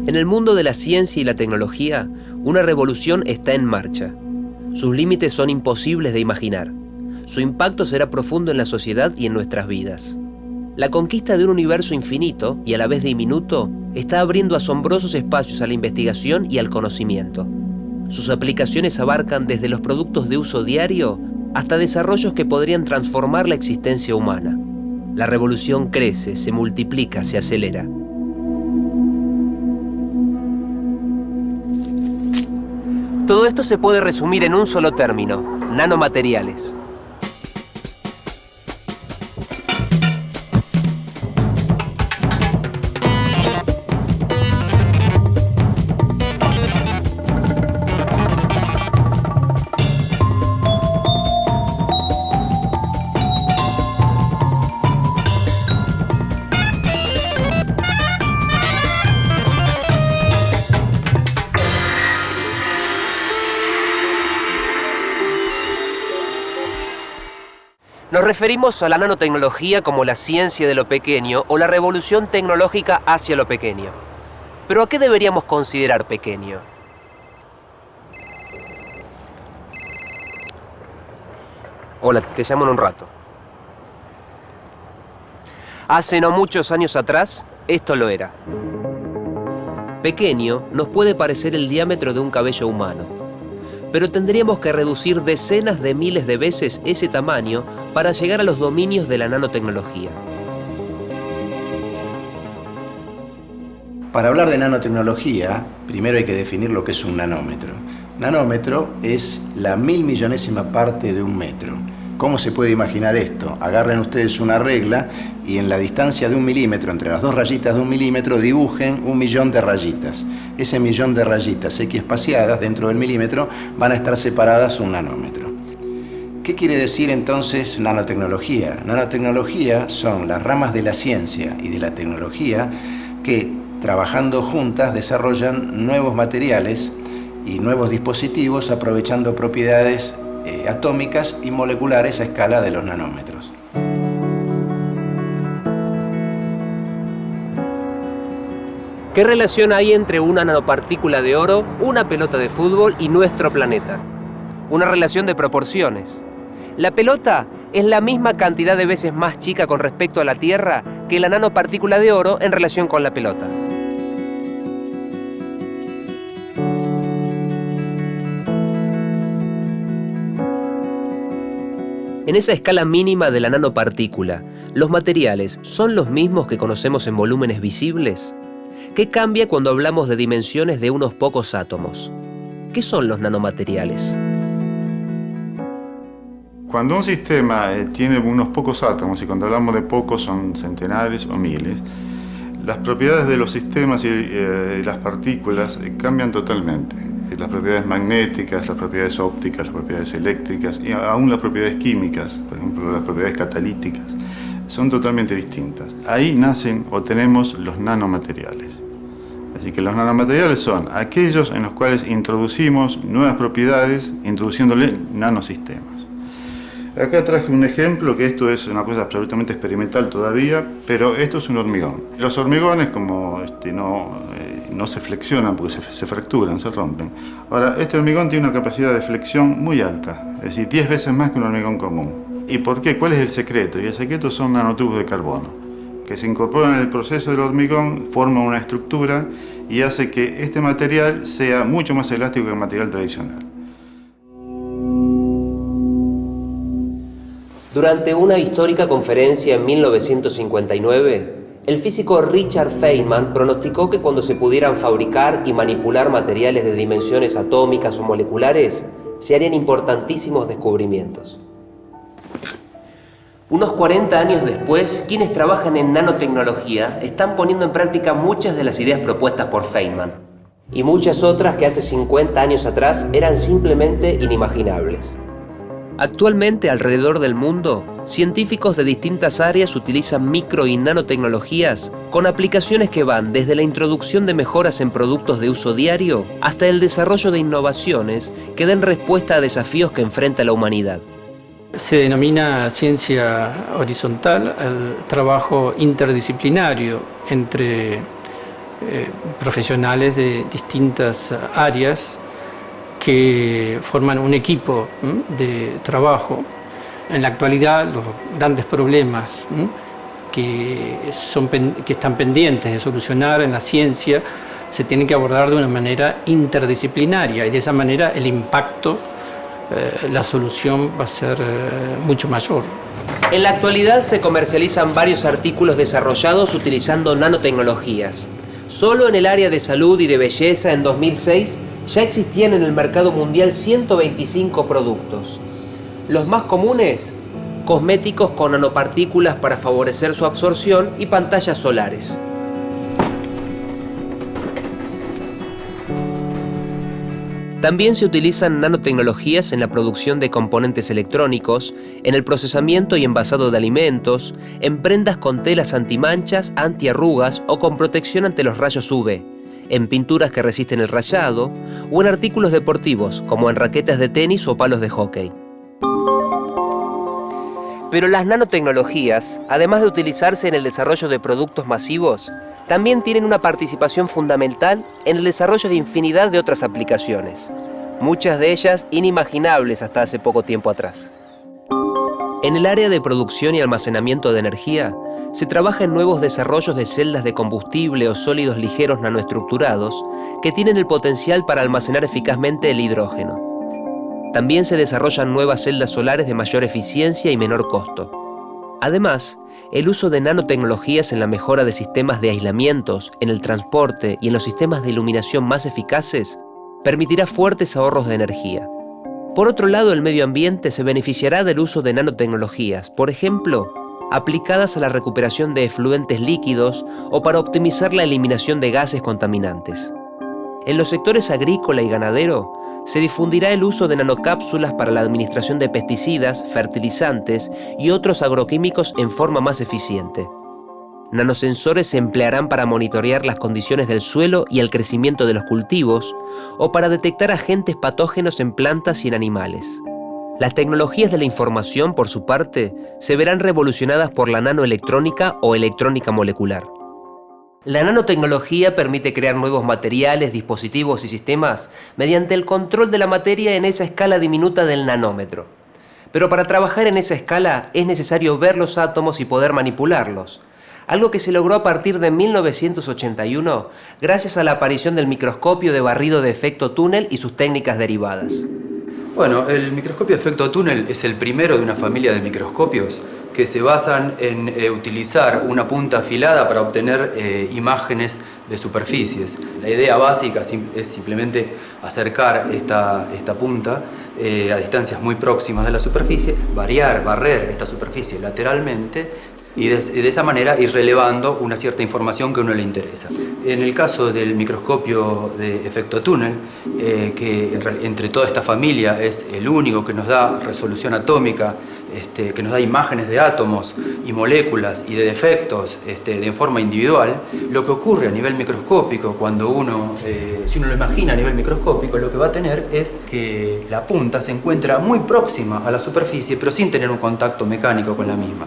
En el mundo de la ciencia y la tecnología, una revolución está en marcha. Sus límites son imposibles de imaginar. Su impacto será profundo en la sociedad y en nuestras vidas. La conquista de un universo infinito y a la vez diminuto está abriendo asombrosos espacios a la investigación y al conocimiento. Sus aplicaciones abarcan desde los productos de uso diario hasta desarrollos que podrían transformar la existencia humana. La revolución crece, se multiplica, se acelera. Todo esto se puede resumir en un solo término: nanomateriales. Nos referimos a la nanotecnología como la ciencia de lo pequeño o la revolución tecnológica hacia lo pequeño. ¿Pero a qué deberíamos considerar pequeño? Hola, te llamo en un rato. Hace no muchos años atrás, esto lo era. Pequeño nos puede parecer el diámetro de un cabello humano, pero tendríamos que reducir decenas de miles de veces ese tamaño para llegar a los dominios de la nanotecnología. Para hablar de nanotecnología, primero hay que definir lo que es un nanómetro. Nanómetro es la 1000.000.000ª parte de un metro. ¿Cómo se puede imaginar esto? Agarren ustedes una regla y en la distancia de 1 milímetro, entre las dos rayitas de 1 milímetro, dibujen 1.000.000 de rayitas. Ese 1.000.000 de rayitas equiespaciadas dentro del milímetro van a estar separadas un nanómetro. ¿Qué quiere decir entonces nanotecnología? Nanotecnología son las ramas de la ciencia y de la tecnología que, trabajando juntas, desarrollan nuevos materiales y nuevos dispositivos aprovechando propiedades atómicas y moleculares a escala de los nanómetros. ¿Qué relación hay entre una nanopartícula de oro, una pelota de fútbol y nuestro planeta? Una relación de proporciones. La pelota es la misma cantidad de veces más chica con respecto a la Tierra que la nanopartícula de oro en relación con la pelota. En esa escala mínima de la nanopartícula, ¿los materiales son los mismos que conocemos en volúmenes visibles? ¿Qué cambia cuando hablamos de dimensiones de unos pocos átomos? ¿Qué son los nanomateriales? Cuando un sistema tiene unos pocos átomos, y cuando hablamos de pocos son centenares o miles, las propiedades de los sistemas y las partículas cambian totalmente. Las propiedades magnéticas, las propiedades ópticas, las propiedades eléctricas y aún las propiedades químicas, por ejemplo las propiedades catalíticas, son totalmente distintas. Ahí nacen o tenemos los nanomateriales. Así que los nanomateriales son aquellos en los cuales introducimos nuevas propiedades, introduciéndole nanosistemas. Acá traje un ejemplo, que esto es una cosa absolutamente experimental todavía, pero esto es un hormigón. Los hormigones, como no se flexionan porque se fracturan, se rompen. Ahora, este hormigón tiene una capacidad de flexión muy alta, es decir, 10 veces más que un hormigón común. ¿Y por qué? ¿Cuál es el secreto? Y el secreto son nanotubos de carbono, que se incorporan en el proceso del hormigón, forman una estructura y hace que este material sea mucho más elástico que el material tradicional. Durante una histórica conferencia en 1959, el físico Richard Feynman pronosticó que cuando se pudieran fabricar y manipular materiales de dimensiones atómicas o moleculares, se harían importantísimos descubrimientos. Unos 40 años después, quienes trabajan en nanotecnología están poniendo en práctica muchas de las ideas propuestas por Feynman, y muchas otras que hace 50 años atrás eran simplemente inimaginables. Actualmente, alrededor del mundo, científicos de distintas áreas utilizan micro y nanotecnologías con aplicaciones que van desde la introducción de mejoras en productos de uso diario hasta el desarrollo de innovaciones que den respuesta a desafíos que enfrenta la humanidad. Se denomina ciencia horizontal al trabajo interdisciplinario entre profesionales de distintas áreas que forman un equipo de trabajo. En la actualidad, los grandes problemas que están pendientes de solucionar en la ciencia se tienen que abordar de una manera interdisciplinaria, y de esa manera el impacto, la solución va a ser mucho mayor. En la actualidad se comercializan varios artículos desarrollados utilizando nanotecnologías. Solo en el área de salud y de belleza en 2006 ya existían en el mercado mundial 125 productos. Los más comunes: cosméticos con nanopartículas para favorecer su absorción y pantallas solares. También se utilizan nanotecnologías en la producción de componentes electrónicos, en el procesamiento y envasado de alimentos, en prendas con telas antimanchas, antiarrugas o con protección ante los rayos UV, en pinturas que resisten el rayado o en artículos deportivos como en raquetas de tenis o palos de hockey. Pero las nanotecnologías, además de utilizarse en el desarrollo de productos masivos, también tienen una participación fundamental en el desarrollo de infinidad de otras aplicaciones, muchas de ellas inimaginables hasta hace poco tiempo atrás. En el área de producción y almacenamiento de energía, se trabaja en nuevos desarrollos de celdas de combustible o sólidos ligeros nanoestructurados que tienen el potencial para almacenar eficazmente el hidrógeno. También se desarrollan nuevas celdas solares de mayor eficiencia y menor costo. Además, el uso de nanotecnologías en la mejora de sistemas de aislamientos, en el transporte y en los sistemas de iluminación más eficaces permitirá fuertes ahorros de energía. Por otro lado, el medio ambiente se beneficiará del uso de nanotecnologías, por ejemplo, aplicadas a la recuperación de efluentes líquidos o para optimizar la eliminación de gases contaminantes. En los sectores agrícola y ganadero, se difundirá el uso de nanocápsulas para la administración de pesticidas, fertilizantes y otros agroquímicos en forma más eficiente. Nanosensores se emplearán para monitorear las condiciones del suelo y el crecimiento de los cultivos, o para detectar agentes patógenos en plantas y en animales. Las tecnologías de la información, por su parte, se verán revolucionadas por la nanoelectrónica o electrónica molecular. La nanotecnología permite crear nuevos materiales, dispositivos y sistemas mediante el control de la materia en esa escala diminuta del nanómetro. Pero para trabajar en esa escala es necesario ver los átomos y poder manipularlos, algo que se logró a partir de 1981 gracias a la aparición del microscopio de barrido de efecto túnel y sus técnicas derivadas. Bueno, el microscopio de efecto túnel es el primero de una familia de microscopios que se basan en utilizar una punta afilada para obtener imágenes de superficies. La idea básica es simplemente acercar esta punta a distancias muy próximas de la superficie, barrer esta superficie lateralmente y de esa manera ir relevando una cierta información que a uno le interesa. En el caso del microscopio de efecto túnel, que entre toda esta familia es el único que nos da resolución atómica, que nos da imágenes de átomos y moléculas y de defectos de forma individual, lo que ocurre a nivel microscópico, cuando si uno lo imagina a nivel microscópico, lo que va a tener es que la punta se encuentra muy próxima a la superficie, pero sin tener un contacto mecánico con la misma.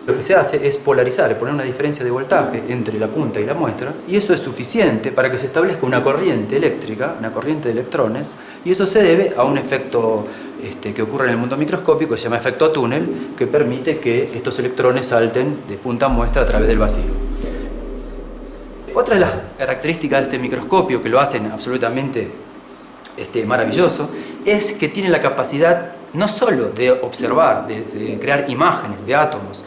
Lo que se hace es polarizar, poner una diferencia de voltaje entre la punta y la muestra, y eso es suficiente para que se establezca una corriente eléctrica, una corriente de electrones, y eso se debe a un efecto que ocurre en el mundo microscópico, que se llama efecto túnel, que permite que estos electrones salten de punta a muestra a través del vacío. Otra de las características de este microscopio que lo hacen absolutamente maravilloso es que tiene la capacidad no solo de observar, de crear imágenes de átomos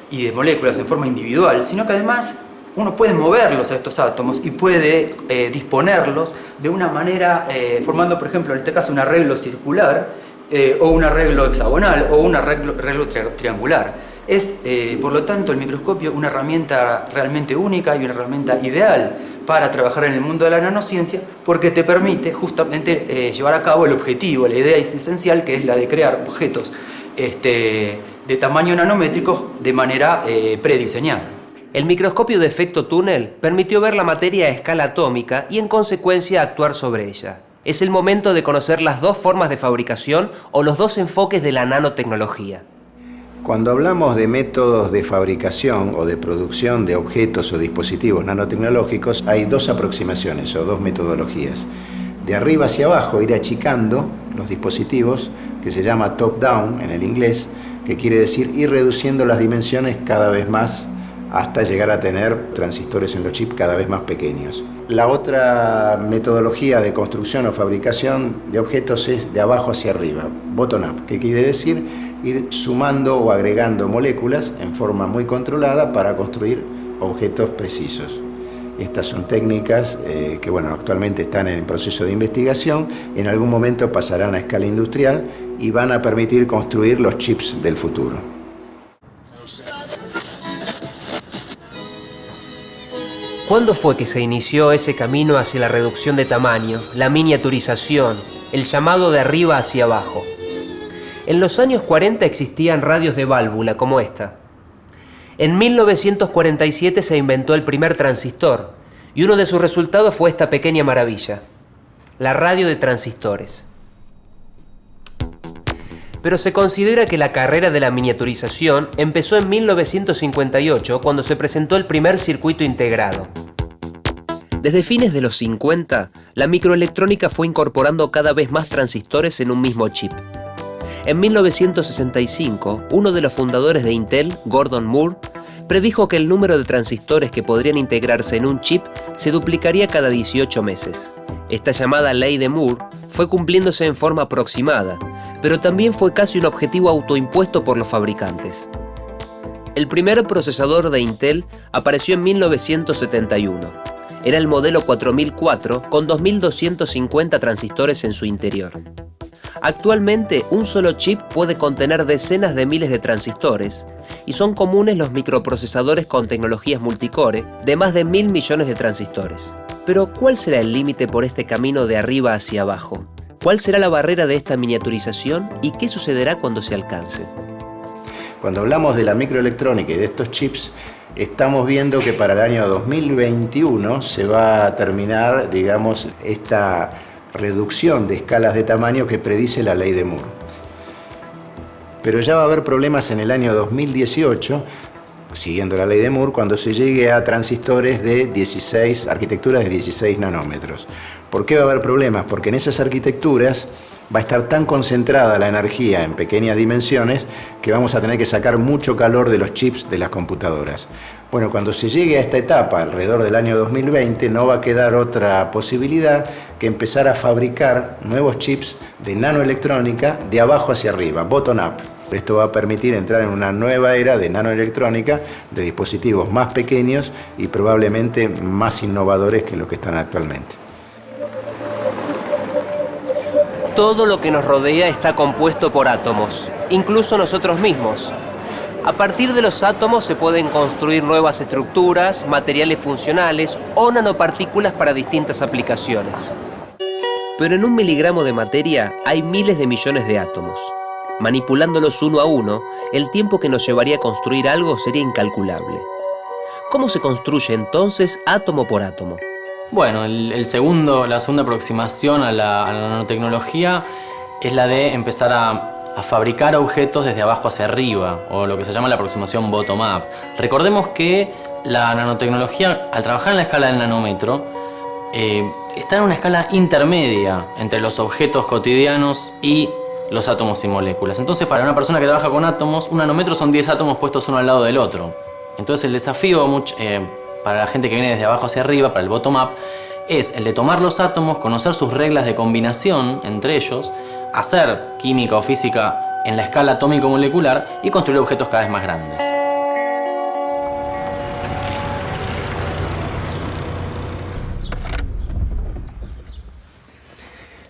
y de moléculas en forma individual, sino que además uno puede moverlos a estos átomos y puede disponerlos de una manera, formando, por ejemplo, en este caso un arreglo circular o un arreglo hexagonal o un arreglo triangular. Es, por lo tanto, el microscopio una herramienta realmente única y una herramienta ideal para trabajar en el mundo de la nanociencia, porque te permite justamente llevar a cabo el objetivo, la idea es esencial, que es la de crear objetos de tamaño nanométrico de manera prediseñada. El microscopio de efecto túnel permitió ver la materia a escala atómica y en consecuencia actuar sobre ella. Es el momento de conocer las dos formas de fabricación o los dos enfoques de la nanotecnología. Cuando hablamos de métodos de fabricación o de producción de objetos o dispositivos nanotecnológicos, hay dos aproximaciones o dos metodologías. De arriba hacia abajo, ir achicando los dispositivos, que se llama top-down en el inglés, que quiere decir ir reduciendo las dimensiones cada vez más hasta llegar a tener transistores en los chips cada vez más pequeños. La otra metodología de construcción o fabricación de objetos es de abajo hacia arriba, bottom-up, que quiere decir ir sumando o agregando moléculas en forma muy controlada para construir objetos precisos. Estas son técnicas que actualmente están en proceso de investigación, en algún momento pasarán a escala industrial y van a permitir construir los chips del futuro. ¿Cuándo fue que se inició ese camino hacia la reducción de tamaño, la miniaturización, el llamado de arriba hacia abajo? En los años 40 existían radios de válvula como esta. En 1947 se inventó el primer transistor y uno de sus resultados fue esta pequeña maravilla, la radio de transistores. Pero se considera que la carrera de la miniaturización empezó en 1958, cuando se presentó el primer circuito integrado. Desde fines de los 50, la microelectrónica fue incorporando cada vez más transistores en un mismo chip. En 1965, uno de los fundadores de Intel, Gordon Moore, predijo que el número de transistores que podrían integrarse en un chip se duplicaría cada 18 meses. Esta llamada ley de Moore fue cumpliéndose en forma aproximada, pero también fue casi un objetivo autoimpuesto por los fabricantes. El primer procesador de Intel apareció en 1971. Era el modelo 4004 con 2250 transistores en su interior. Actualmente, un solo chip puede contener decenas de miles de transistores y son comunes los microprocesadores con tecnologías multicore de más de 1.000 millones de transistores. Pero, ¿cuál será el límite por este camino de arriba hacia abajo? ¿Cuál será la barrera de esta miniaturización y qué sucederá cuando se alcance? Cuando hablamos de la microelectrónica y de estos chips, estamos viendo que para el año 2021 se va a terminar, esta reducción de escalas de tamaño que predice la ley de Moore. Pero ya va a haber problemas en el año 2018, siguiendo la ley de Moore, cuando se llegue a transistores de arquitecturas de 16 nanómetros. ¿Por qué va a haber problemas? Porque en esas arquitecturas va a estar tan concentrada la energía en pequeñas dimensiones que vamos a tener que sacar mucho calor de los chips de las computadoras. Bueno, cuando se llegue a esta etapa, alrededor del año 2020, no va a quedar otra posibilidad que empezar a fabricar nuevos chips de nanoelectrónica de abajo hacia arriba, bottom-up. Esto va a permitir entrar en una nueva era de nanoelectrónica, de dispositivos más pequeños y probablemente más innovadores que los que están actualmente. Todo lo que nos rodea está compuesto por átomos, incluso nosotros mismos. A partir de los átomos se pueden construir nuevas estructuras, materiales funcionales o nanopartículas para distintas aplicaciones. Pero en 1 miligramo de materia hay miles de millones de átomos. Manipulándolos uno a uno, el tiempo que nos llevaría a construir algo sería incalculable. ¿Cómo se construye entonces átomo por átomo? Bueno, la segunda aproximación a la nanotecnología es la de empezar a fabricar objetos desde abajo hacia arriba, o lo que se llama la aproximación bottom-up. Recordemos que la nanotecnología, al trabajar en la escala del nanómetro, está en una escala intermedia entre los objetos cotidianos y los átomos y moléculas. Entonces, para una persona que trabaja con átomos, un nanómetro son 10 átomos puestos uno al lado del otro. Entonces, el desafío para la gente que viene desde abajo hacia arriba, para el bottom-up, es el de tomar los átomos, conocer sus reglas de combinación entre ellos, hacer química o física en la escala atómico-molecular y construir objetos cada vez más grandes.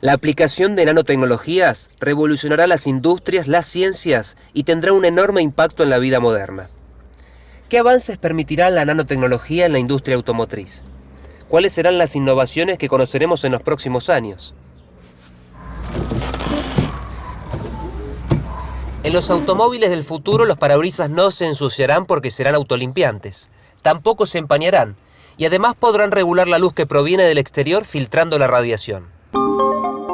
La aplicación de nanotecnologías revolucionará las industrias, las ciencias y tendrá un enorme impacto en la vida moderna. ¿Qué avances permitirá la nanotecnología en la industria automotriz? ¿Cuáles serán las innovaciones que conoceremos en los próximos años? En los automóviles del futuro los parabrisas no se ensuciarán porque serán autolimpiantes. Tampoco se empañarán y además podrán regular la luz que proviene del exterior filtrando la radiación.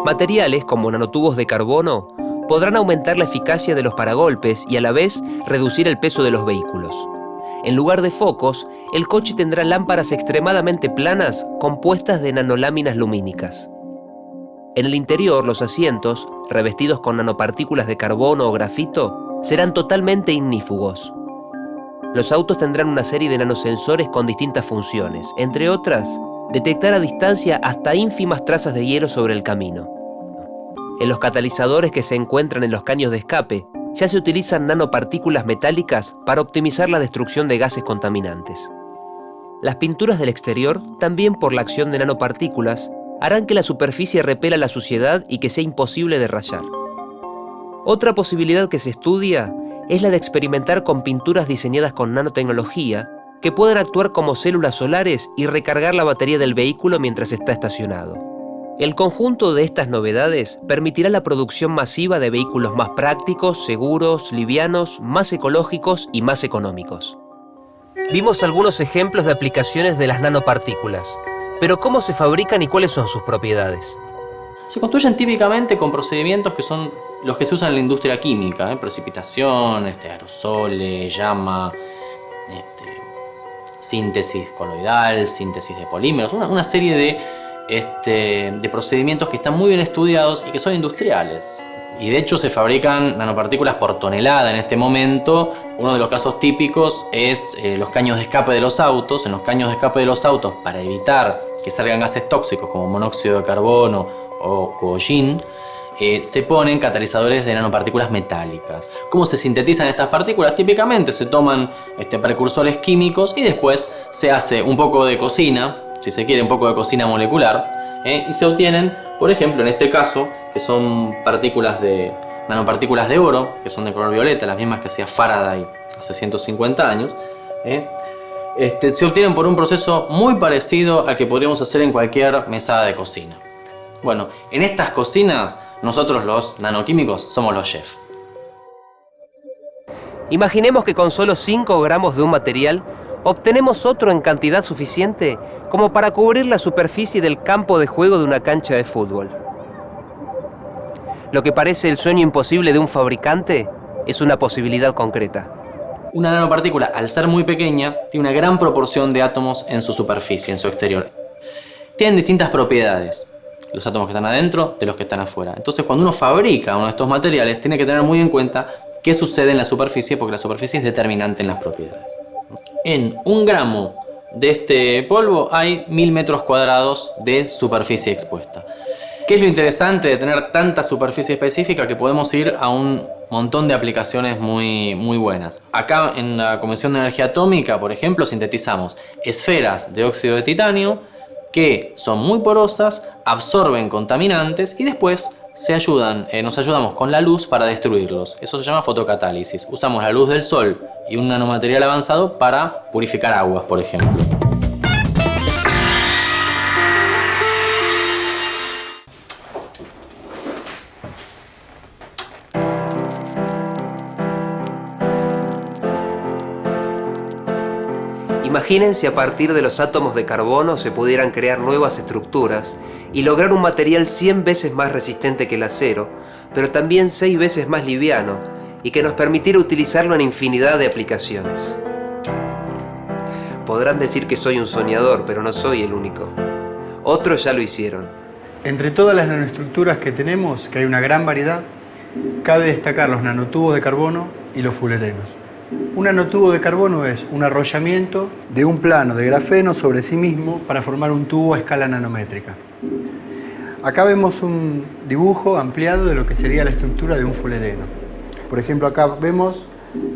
Materiales como nanotubos de carbono podrán aumentar la eficacia de los paragolpes y a la vez reducir el peso de los vehículos. En lugar de focos, el coche tendrá lámparas extremadamente planas compuestas de nanoláminas lumínicas. En el interior, los asientos, revestidos con nanopartículas de carbono o grafito, serán totalmente ignífugos. Los autos tendrán una serie de nanosensores con distintas funciones, entre otras, detectar a distancia hasta ínfimas trazas de hielo sobre el camino. En los catalizadores que se encuentran en los caños de escape, ya se utilizan nanopartículas metálicas para optimizar la destrucción de gases contaminantes. Las pinturas del exterior, también por la acción de nanopartículas, harán que la superficie repela la suciedad y que sea imposible de rayar. Otra posibilidad que se estudia es la de experimentar con pinturas diseñadas con nanotecnología que puedan actuar como células solares y recargar la batería del vehículo mientras está estacionado. El conjunto de estas novedades permitirá la producción masiva de vehículos más prácticos, seguros, livianos, más ecológicos y más económicos. Vimos algunos ejemplos de aplicaciones de las nanopartículas, pero ¿cómo se fabrican y cuáles son sus propiedades? Se construyen típicamente con procedimientos que son los que se usan en la industria química, precipitación, aerosoles, llama, síntesis coloidal, síntesis de polímeros, una serie de procedimientos que están muy bien estudiados y que son industriales. Y de hecho se fabrican nanopartículas por tonelada en este momento. Uno de los casos típicos es los caños de escape de los autos. En los caños de escape de los autos, para evitar que salgan gases tóxicos como monóxido de carbono o hollín, se ponen catalizadores de nanopartículas metálicas. ¿Cómo se sintetizan estas partículas? Típicamente se toman precursores químicos y después se hace un poco de cocina, si se quiere un poco de cocina molecular, y se obtienen, por ejemplo, en este caso, que son nanopartículas de oro, que son de color violeta, las mismas que hacía Faraday hace 150 años, se obtienen por un proceso muy parecido al que podríamos hacer en cualquier mesada de cocina. Bueno, en estas cocinas, nosotros los nanoquímicos somos los chefs. Imaginemos que con solo 5 gramos de un material obtenemos otro en cantidad suficiente como para cubrir la superficie del campo de juego de una cancha de fútbol. Lo que parece el sueño imposible de un fabricante es una posibilidad concreta. Una nanopartícula, al ser muy pequeña, tiene una gran proporción de átomos en su superficie, en su exterior. Tienen distintas propiedades, los átomos que están adentro de los que están afuera. Entonces, cuando uno fabrica uno de estos materiales, tiene que tener muy en cuenta qué sucede en la superficie, porque la superficie es determinante en las propiedades. En 1 gramo de este polvo hay 1000 metros cuadrados de superficie expuesta. ¿Qué es lo interesante de tener tanta superficie específica? Que podemos ir a un montón de aplicaciones muy buenas. Acá en la Comisión de Energía Atómica, por ejemplo, sintetizamos esferas de óxido de titanio que son muy porosas, absorben contaminantes y después nos ayudamos con la luz para destruirlos. Eso se llama fotocatálisis. Usamos la luz del sol y un nanomaterial avanzado para purificar aguas, por ejemplo. Imaginen si a partir de los átomos de carbono se pudieran crear nuevas estructuras y lograr un material 100 veces más resistente que el acero, pero también 6 veces más liviano y que nos permitiera utilizarlo en infinidad de aplicaciones. Podrán decir que soy un soñador, pero no soy el único. Otros ya lo hicieron. Entre todas las nanoestructuras que tenemos, que hay una gran variedad, cabe destacar los nanotubos de carbono y los fullerenos. Un nanotubo de carbono es un arrollamiento de un plano de grafeno sobre sí mismo para formar un tubo a escala nanométrica. Acá vemos un dibujo ampliado de lo que sería la estructura de un fullereno. Por ejemplo, acá vemos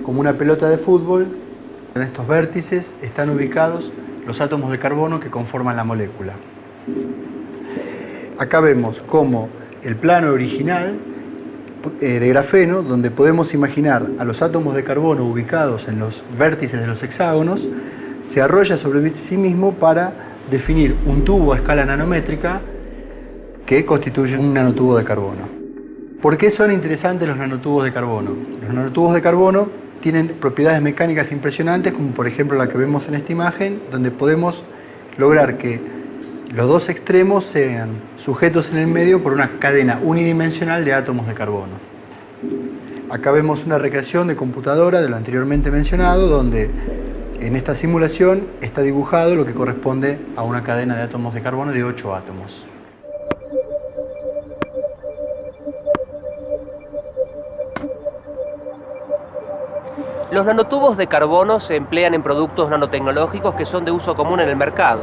como una pelota de fútbol. En estos vértices están ubicados los átomos de carbono que conforman la molécula. Acá vemos cómo el plano original de grafeno, donde podemos imaginar a los átomos de carbono ubicados en los vértices de los hexágonos, se arrolla sobre sí mismo para definir un tubo a escala nanométrica que constituye un nanotubo de carbono. ¿Por qué son interesantes los nanotubos de carbono? Los nanotubos de carbono tienen propiedades mecánicas impresionantes, como por ejemplo la que vemos en esta imagen, donde podemos lograr que los dos extremos sean sujetos en el medio por una cadena unidimensional de átomos de carbono. Acá vemos una recreación de computadora de lo anteriormente mencionado, donde en esta simulación está dibujado lo que corresponde a una cadena de átomos de carbono de 8 átomos. Los nanotubos de carbono se emplean en productos nanotecnológicos que son de uso común en el mercado,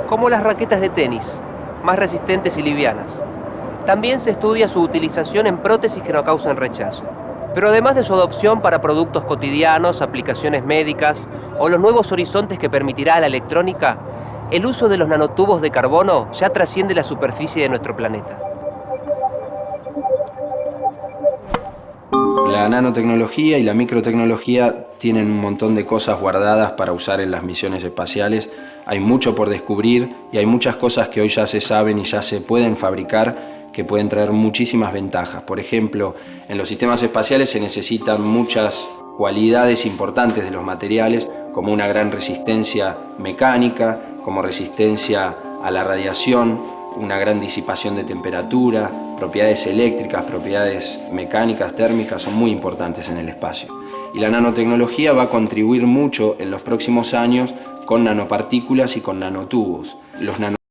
como las raquetas de tenis, más resistentes y livianas. También se estudia su utilización en prótesis que no causan rechazo. Pero además de su adopción para productos cotidianos, aplicaciones médicas o los nuevos horizontes que permitirá a la electrónica, el uso de los nanotubos de carbono ya trasciende la superficie de nuestro planeta. La nanotecnología y la microtecnología tienen un montón de cosas guardadas para usar en las misiones espaciales. Hay mucho por descubrir y hay muchas cosas que hoy ya se saben y ya se pueden fabricar que pueden traer muchísimas ventajas. Por ejemplo, en los sistemas espaciales se necesitan muchas cualidades importantes de los materiales, como una gran resistencia mecánica, como resistencia a la radiación, una gran disipación de temperatura, propiedades eléctricas, propiedades mecánicas, térmicas, son muy importantes en el espacio. Y la nanotecnología va a contribuir mucho en los próximos años con nanopartículas y con nanotubos. Los